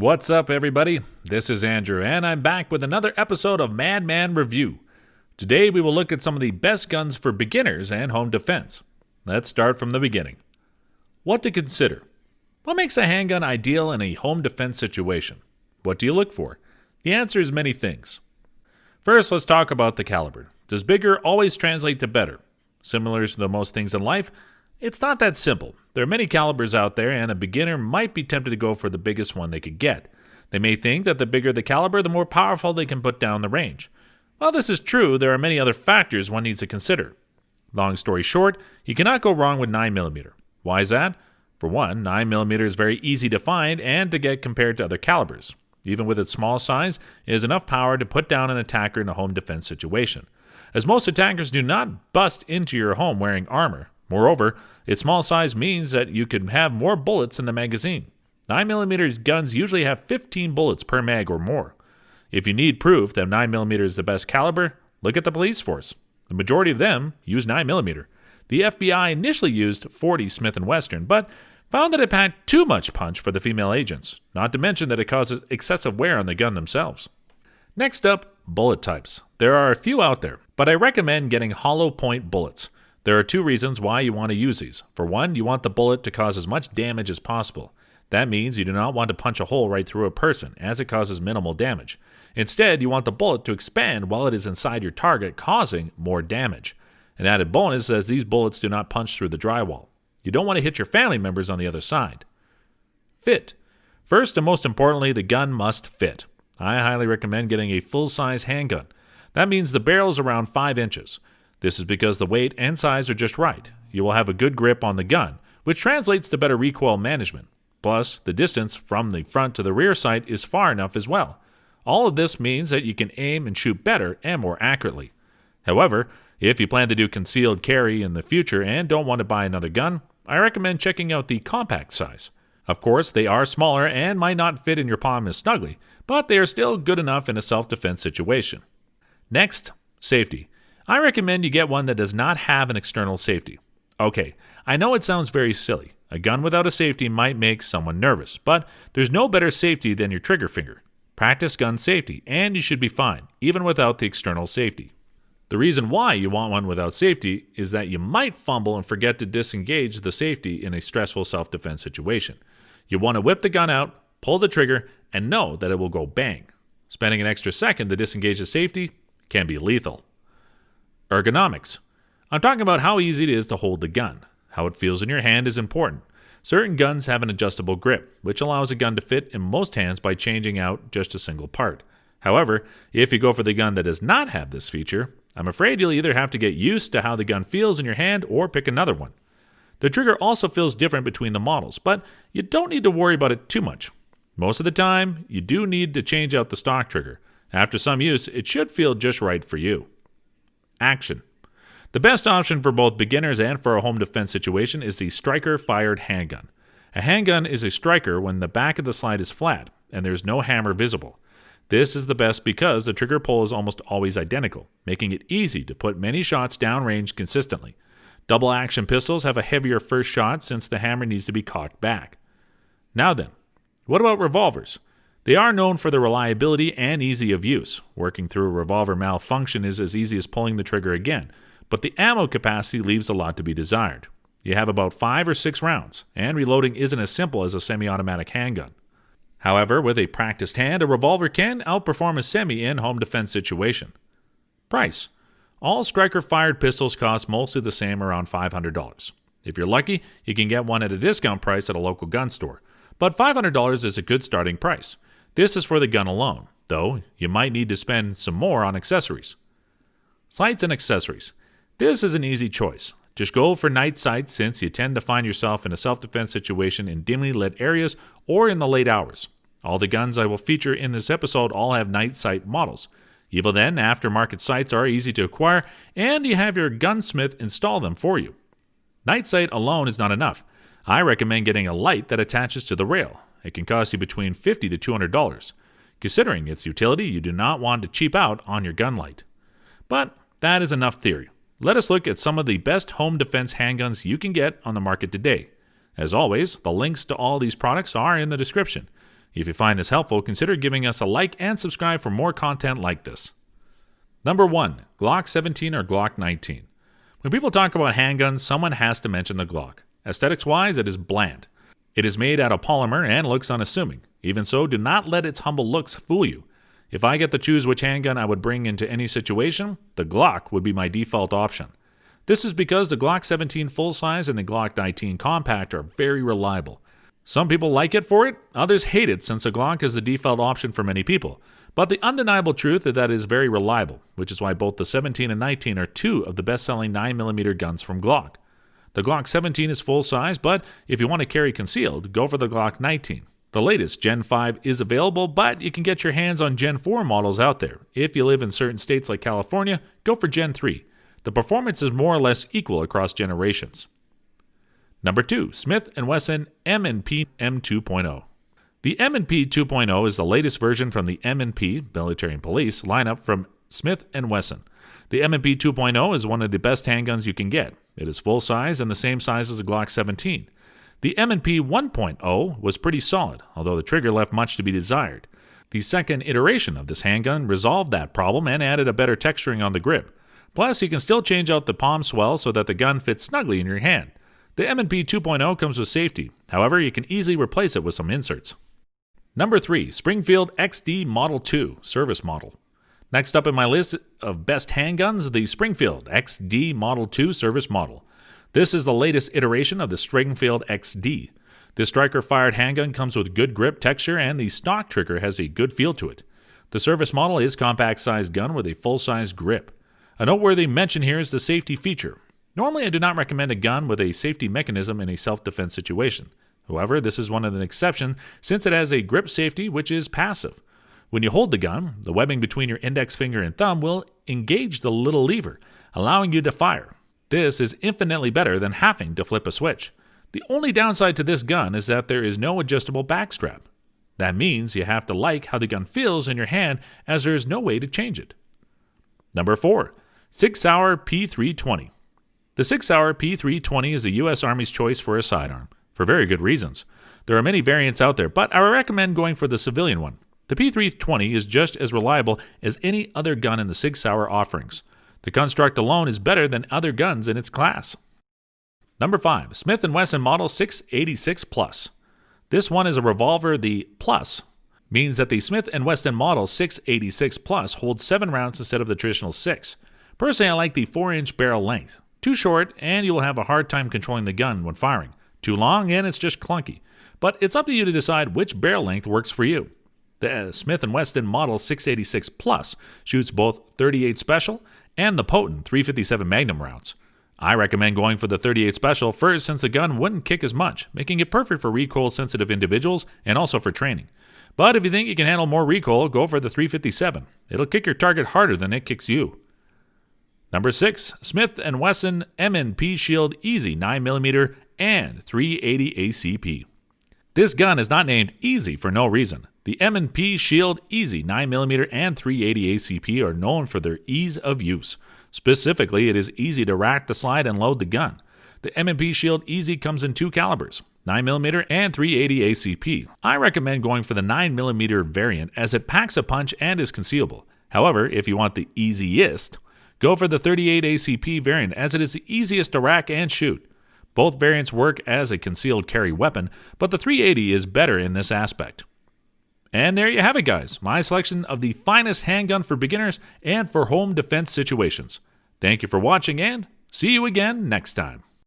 What's up, everybody? This is Andrew, and I'm back with another episode of Madman Review. Today, we will look at some of the best guns for beginners and home defense. Let's start from the beginning. What to consider? What makes a handgun ideal in a home defense situation? What do you look for? The answer is many things. First, let's talk about the caliber. Does bigger always translate to better? Similar to most things in life, it's not that simple. There are many calibers out there, and a beginner might be tempted to go for the biggest one they could get. They may think that the bigger the caliber, the more powerful they can put down the range. While this is true, there are many other factors one needs to consider. Long story short, you cannot go wrong with 9mm. Why is that? For one, 9mm is very easy to find and to get compared to other calibers. Even with its small size, it has enough power to put down an attacker in a home defense situation, as most attackers do not bust into your home wearing armor. Moreover, its small size means that you could have more bullets in the magazine. 9mm guns usually have 15 bullets per mag or more. If you need proof that 9mm is the best caliber, look at the police force. The majority of them use 9mm. The FBI initially used .40 Smith & Wesson, but found that it packed too much punch for the female agents, not to mention that it causes excessive wear on the gun themselves. Next up, bullet types. There are a few out there, but I recommend getting hollow point bullets. There are two reasons why you want to use these. For one, you want the bullet to cause as much damage as possible. That means you do not want to punch a hole right through a person, as it causes minimal damage. Instead, you want the bullet to expand while it is inside your target, causing more damage. An added bonus is these bullets do not punch through the drywall. You don't want to hit your family members on the other side. Fit. First and most importantly, the gun must fit. I highly recommend getting a full-size handgun. That means the barrel is around 5 inches. This is because the weight and size are just right. You will have a good grip on the gun, which translates to better recoil management. Plus, the distance from the front to the rear sight is far enough as well. All of this means that you can aim and shoot better and more accurately. However, if you plan to do concealed carry in the future and don't want to buy another gun, I recommend checking out the compact size. Of course, they are smaller and might not fit in your palm as snugly, but they are still good enough in a self-defense situation. Next, safety. I recommend you get one that does not have an external safety. Okay, I know it sounds very silly. A gun without a safety might make someone nervous, but there's no better safety than your trigger finger. Practice gun safety, and you should be fine, even without the external safety. The reason why you want one without safety is that you might fumble and forget to disengage the safety in a stressful self-defense situation. You want to whip the gun out, pull the trigger, and know that it will go bang. Spending an extra second to disengage the safety can be lethal. Ergonomics. I'm talking about how easy it is to hold the gun. How it feels in your hand is important. Certain guns have an adjustable grip, which allows a gun to fit in most hands by changing out just a single part. However, if you go for the gun that does not have this feature, I'm afraid you'll either have to get used to how the gun feels in your hand or pick another one. The trigger also feels different between the models, but you don't need to worry about it too much. Most of the time, you do need to change out the stock trigger. After some use, it should feel just right for you. Action. The best option for both beginners and for a home defense situation is the striker-fired handgun. A handgun is a striker when the back of the slide is flat and there is no hammer visible. This is the best because the trigger pull is almost always identical, making it easy to put many shots downrange consistently. Double-action pistols have a heavier first shot since the hammer needs to be cocked back. Now then, what about revolvers? They are known for their reliability and easy of use. Working through a revolver malfunction is as easy as pulling the trigger again, but the ammo capacity leaves a lot to be desired. You have about 5 or 6 rounds, and reloading isn't as simple as a semi-automatic handgun. However, with a practiced hand, a revolver can outperform a semi in home defense situation. Price. All striker-fired pistols cost mostly the same, around $500. If you're lucky, you can get one at a discount price at a local gun store, but $500 is a good starting price. This is for the gun alone, though you might need to spend some more on accessories. Sights and accessories. This is an easy choice. Just go for night sights since you tend to find yourself in a self-defense situation in dimly lit areas or in the late hours. All the guns I will feature in this episode all have night sight models. Even then, aftermarket sights are easy to acquire, and you have your gunsmith install them for you. Night sight alone is not enough. I recommend getting a light that attaches to the rail. It can cost you between $50 to $200. Considering its utility, you do not want to cheap out on your gun light. But that is enough theory. Let us look at some of the best home defense handguns you can get on the market today. As always, the links to all these products are in the description. If you find this helpful, consider giving us a like and subscribe for more content like this. Number 1. Glock 17 or Glock 19. When people talk about handguns, someone has to mention the Glock. Aesthetics-wise, it is bland. It is made out of polymer and looks unassuming. Even so, do not let its humble looks fool you. If I get to choose which handgun I would bring into any situation, the Glock would be my default option. This is because the Glock 17 full-size and the Glock 19 compact are very reliable. Some people like it for it, others hate it since the Glock is the default option for many people. But the undeniable truth is that it is very reliable, which is why both the 17 and 19 are two of the best-selling 9mm guns from Glock. The Glock 17 is full-size, but if you want to carry concealed, go for the Glock 19. The latest Gen 5 is available, but you can get your hands on Gen 4 models out there. If you live in certain states like California, go for Gen 3. The performance is more or less equal across generations. Number 2. Smith & Wesson M&P M2.0. The M&P 2.0 is the latest version from the M&P, Military and Police, lineup from Smith & Wesson. The M&P 2.0 is one of the best handguns you can get. It is full size and the same size as the Glock 17. The M&P 1.0 was pretty solid, although the trigger left much to be desired. The second iteration of this handgun resolved that problem and added a better texturing on the grip. Plus, you can still change out the palm swell so that the gun fits snugly in your hand. The M&P 2.0 comes with safety. However, you can easily replace it with some inserts. Number 3. Springfield XD Model 2 Service Model. Next up in my list of best handguns, the Springfield XD Model 2 Service Model. This is the latest iteration of the Springfield XD. This striker-fired handgun comes with good grip texture and the stock trigger has a good feel to it. The service model is a compact-sized gun with a full-size grip. A noteworthy mention here is the safety feature. Normally, I do not recommend a gun with a safety mechanism in a self-defense situation. However, this is one of an exception since it has a grip safety which is passive. When you hold the gun, the webbing between your index finger and thumb will engage the little lever, allowing you to fire. This is infinitely better than having to flip a switch. The only downside to this gun is that there is no adjustable backstrap. That means you have to like how the gun feels in your hand as there is no way to change it. Number 4. Sig Sauer P320. The Sig Sauer P320 is the U.S. Army's choice for a sidearm, for very good reasons. There are many variants out there, but I would recommend going for the civilian one. The P320 is just as reliable as any other gun in the Sig Sauer offerings. The construct alone is better than other guns in its class. Number 5. Smith & Wesson Model 686 Plus. This one is a revolver. The Plus means that the Smith & Wesson Model 686 Plus holds 7 rounds instead of the traditional 6. Personally, I like the 4-inch barrel length. Too short, and you will have a hard time controlling the gun when firing. Too long, and it's just clunky. But it's up to you to decide which barrel length works for you. The Smith & Wesson Model 686 Plus shoots both .38 Special and the potent .357 Magnum rounds. I recommend going for the .38 Special first since the gun wouldn't kick as much, making it perfect for recoil-sensitive individuals and also for training. But if you think you can handle more recoil, go for the .357. It'll kick your target harder than it kicks you. Number 6. Smith & Wesson M&P Shield EZ 9mm and .380 ACP. This gun is not named EZ for no reason. The M&P Shield EZ 9mm and .380 ACP are known for their ease of use. Specifically, it is easy to rack the slide and load the gun. The M&P Shield EZ comes in 2 calibers, 9mm and .380 ACP. I recommend going for the 9mm variant as it packs a punch and is concealable. However, if you want the easiest, go for the .38 ACP variant as it is the easiest to rack and shoot. Both variants work as a concealed carry weapon, but the .380 is better in this aspect. And there you have it, guys. My selection of the finest handgun for beginners and for home defense situations. Thank you for watching and see you again next time.